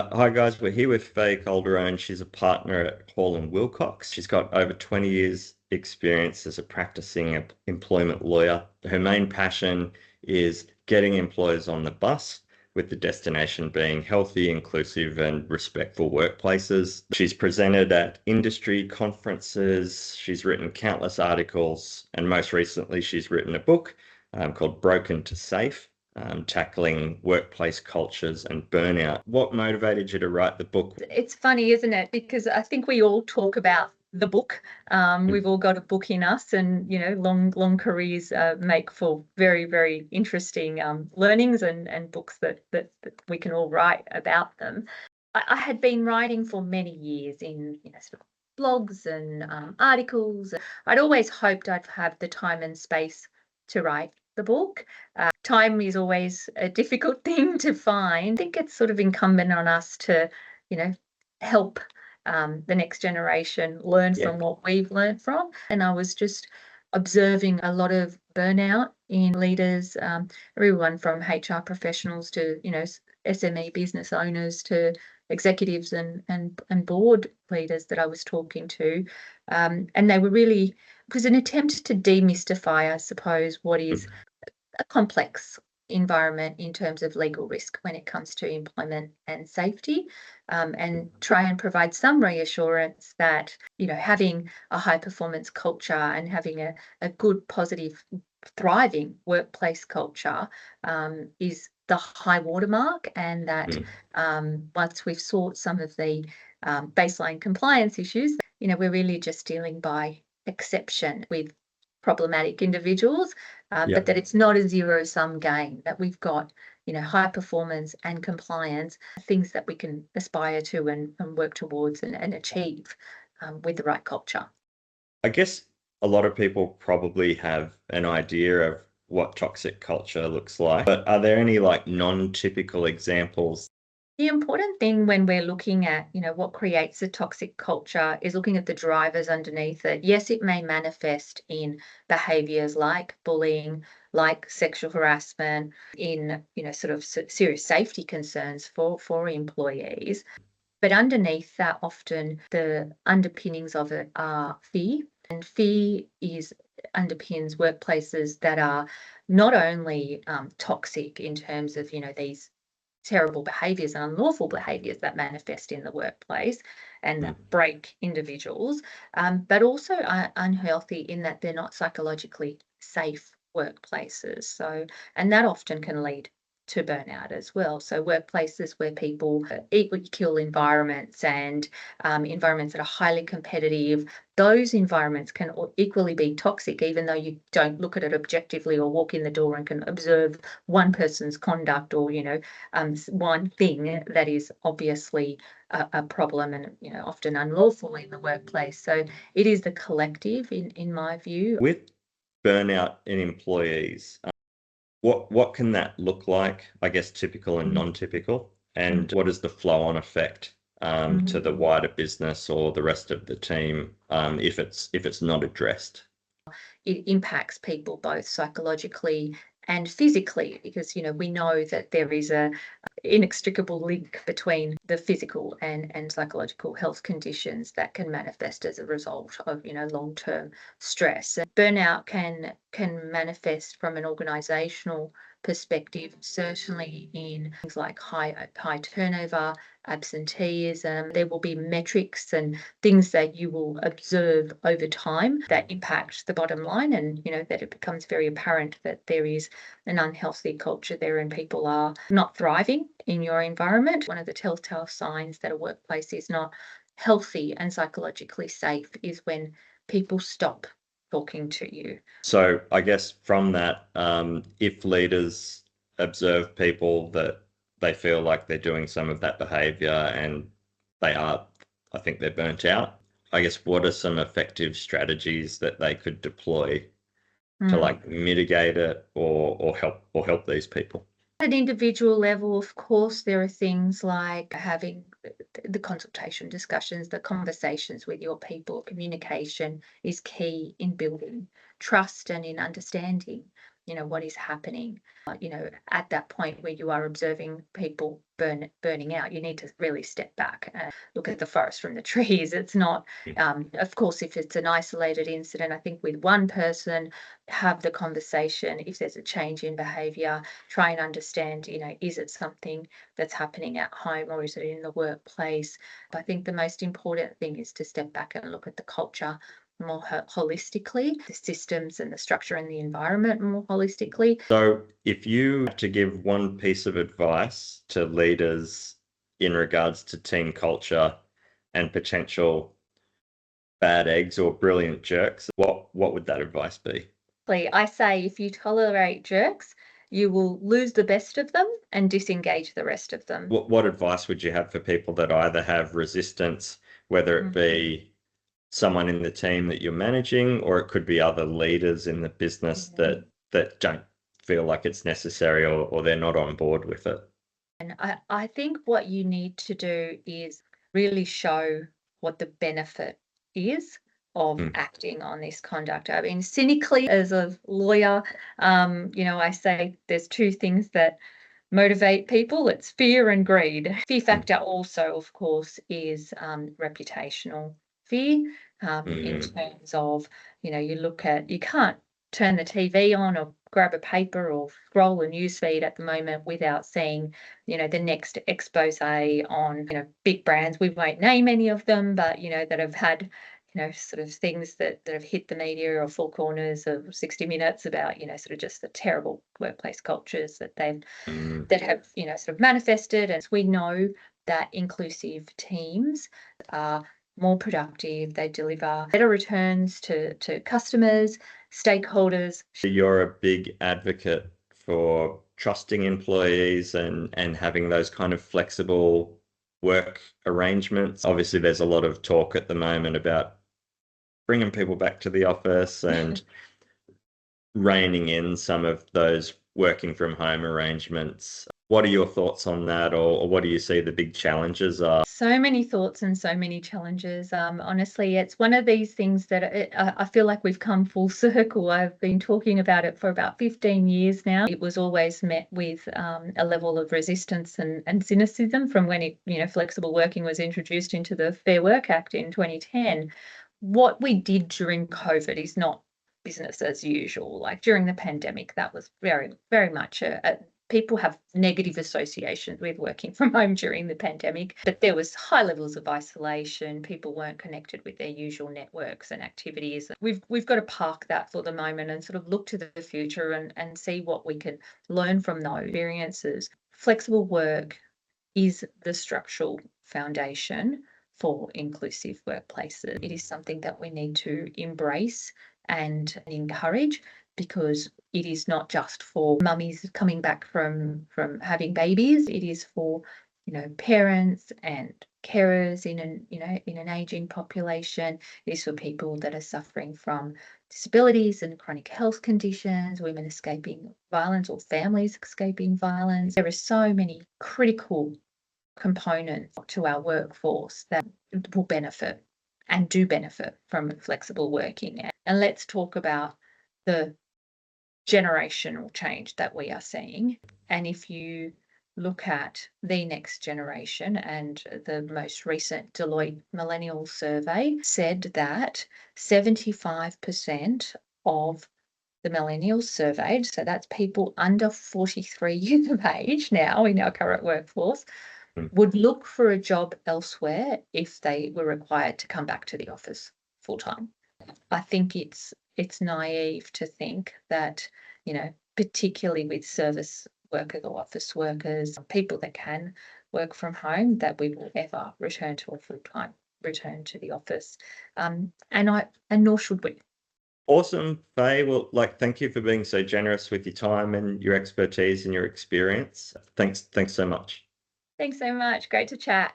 Hi guys, we're here with Fay Calderone. She's a partner at Hall Wilcox. She's got over 20 years experience as a practicing employment lawyer. Her main passion is getting employers on the bus, with the destination being healthy, inclusive and respectful workplaces. She's presented at industry conferences. She's written countless articles, and most recently she's written a book called Broken to Safe, tackling workplace cultures and burnout. What motivated you to write the book? It's funny, isn't it? Because I think we all talk about the book. We've all got a book in us, and long careers make for very, very interesting learnings and books that we can all write about them. I had been writing for many years in sort of blogs and articles. I'd always hoped I'd have the time and space to write the book. Time is always a difficult thing to find. I think it's sort of incumbent on us to, help the next generation learn from what we've learned from. And I was just observing a lot of burnout in leaders, everyone from HR professionals to, SME business owners to executives and board leaders that I was talking to. And they were really, it was an attempt to demystify, I suppose, what is a complex environment in terms of legal risk when it comes to employment and safety, and try and provide some reassurance that having a high performance culture and having a good, positive, thriving workplace culture is the high watermark, and that once we've sought some of the baseline compliance issues, we're really just dealing by exception with problematic individuals, but that it's not a zero-sum game, that we've got high performance and compliance, things that we can aspire to and work towards and achieve with the right culture. I guess a lot of people probably have an idea of what toxic culture looks like, but are there any non-typical examples? The important thing when we're looking at, what creates a toxic culture is looking at the drivers underneath it. Yes, it may manifest in behaviors like bullying, like sexual harassment, in, sort of serious safety concerns for employees. But underneath that, often the underpinnings of it are fear. And fear underpins workplaces that are not only toxic in terms of, these terrible behaviours and unlawful behaviours that manifest in the workplace and that break individuals, but also are unhealthy in that they're not psychologically safe workplaces. So, and that often can lead to burnout as well. So workplaces where people equally kill environments and environments that are highly competitive, those environments can equally be toxic, even though you don't look at it objectively or walk in the door and can observe one person's conduct or, one thing that is obviously a problem and, often unlawful in the workplace. So it is the collective, in my view. With burnout in employees, what can that look like? I guess typical and non-typical, and what is the flow-on effect to the wider business or the rest of the team if it's not addressed? It impacts people both psychologically and physically, because we know that there is a inextricable link between the physical and psychological health conditions that can manifest as a result of long-term stress. Burnout can manifest from an organizational perspective, certainly in things like high turnover, absenteeism. There will be metrics and things that you will observe over time that impact the bottom line, and that it becomes very apparent that there is an unhealthy culture there and people are not thriving in your environment. One of the telltale signs that a workplace is not healthy and psychologically safe is when people stop talking to you. So I guess from that, if leaders observe people that they feel like they're doing some of that behavior and I think they're burnt out, I guess what are some effective strategies that they could deploy to mitigate it or help these people? At an individual level, of course, there are things like having the consultation discussions, the conversations with your people. Communication is key in building trust and in understanding, what is happening. At that point where you are observing people burning out, you need to really step back and look at the forest from the trees. It's not, of course, if it's an isolated incident, I think with one person, have the conversation. If there's a change in behaviour, try and understand, is it something that's happening at home or is it in the workplace? But I think the most important thing is to step back and look at the culture more holistically, the systems and the structure and the environment more holistically. So if you had to give one piece of advice to leaders in regards to team culture and potential bad eggs or brilliant jerks, what would that advice be? I say if you tolerate jerks, you will lose the best of them and disengage the rest of them. What advice would you have for people that either have resistance, whether it be someone in the team that you're managing, or it could be other leaders in the business that don't feel like it's necessary or they're not on board with it? And I think what you need to do is really show what the benefit is of acting on this conduct. I mean, cynically, as a lawyer, I say there's two things that motivate people. It's fear and greed. Fear factor also, of course, is reputational fear, in terms of, you can't turn the TV on or grab a paper or scroll a newsfeed at the moment without seeing, the next expose on, big brands. We won't name any of them, but, that have had, sort of things that have hit the media or four corners of 60 Minutes about, sort of just the terrible workplace cultures that have, sort of manifested. And we know that inclusive teams are more productive, they deliver better returns to customers, stakeholders. You're a big advocate for trusting employees and having those kind of flexible work arrangements. Obviously, there's a lot of talk at the moment about bringing people back to the office and reining in some of those working from home arrangements. What are your thoughts on that, or what do you see the big challenges are? So many thoughts and so many challenges. Honestly, it's one of these things that I feel like we've come full circle. I've been talking about it for about 15 years now. It was always met with a level of resistance and cynicism from when flexible working was introduced into the Fair Work Act in 2010. What we did during COVID is not business as usual. Like during the pandemic, that was very, very much people have negative associations with working from home during the pandemic, but there was high levels of isolation. People weren't connected with their usual networks and activities. We've got to park that for the moment and sort of look to the future and see what we can learn from those experiences. Flexible work is the structural foundation for inclusive workplaces. It is something that we need to embrace and encourage, because it is not just for mummies coming back from having babies. It is for parents and carers in an aging population. It is for people that are suffering from disabilities and chronic health conditions, women escaping violence or families escaping violence. There are so many critical components to our workforce that will benefit and do benefit from flexible working. And let's talk about the generational change that we are seeing. And if you look at the next generation, and the most recent Deloitte Millennial Survey said that 75% of the millennials surveyed, so that's people under 43 years of age now in our current workforce, would look for a job elsewhere if they were required to come back to the office full time. I think it's naive to think that, particularly with service workers or office workers, people that can work from home, that we will ever return to a full-time return to the office. And nor should we. Awesome, Faye. Well, thank you for being so generous with your time and your expertise and your experience. Thanks so much. Thanks so much. Great to chat.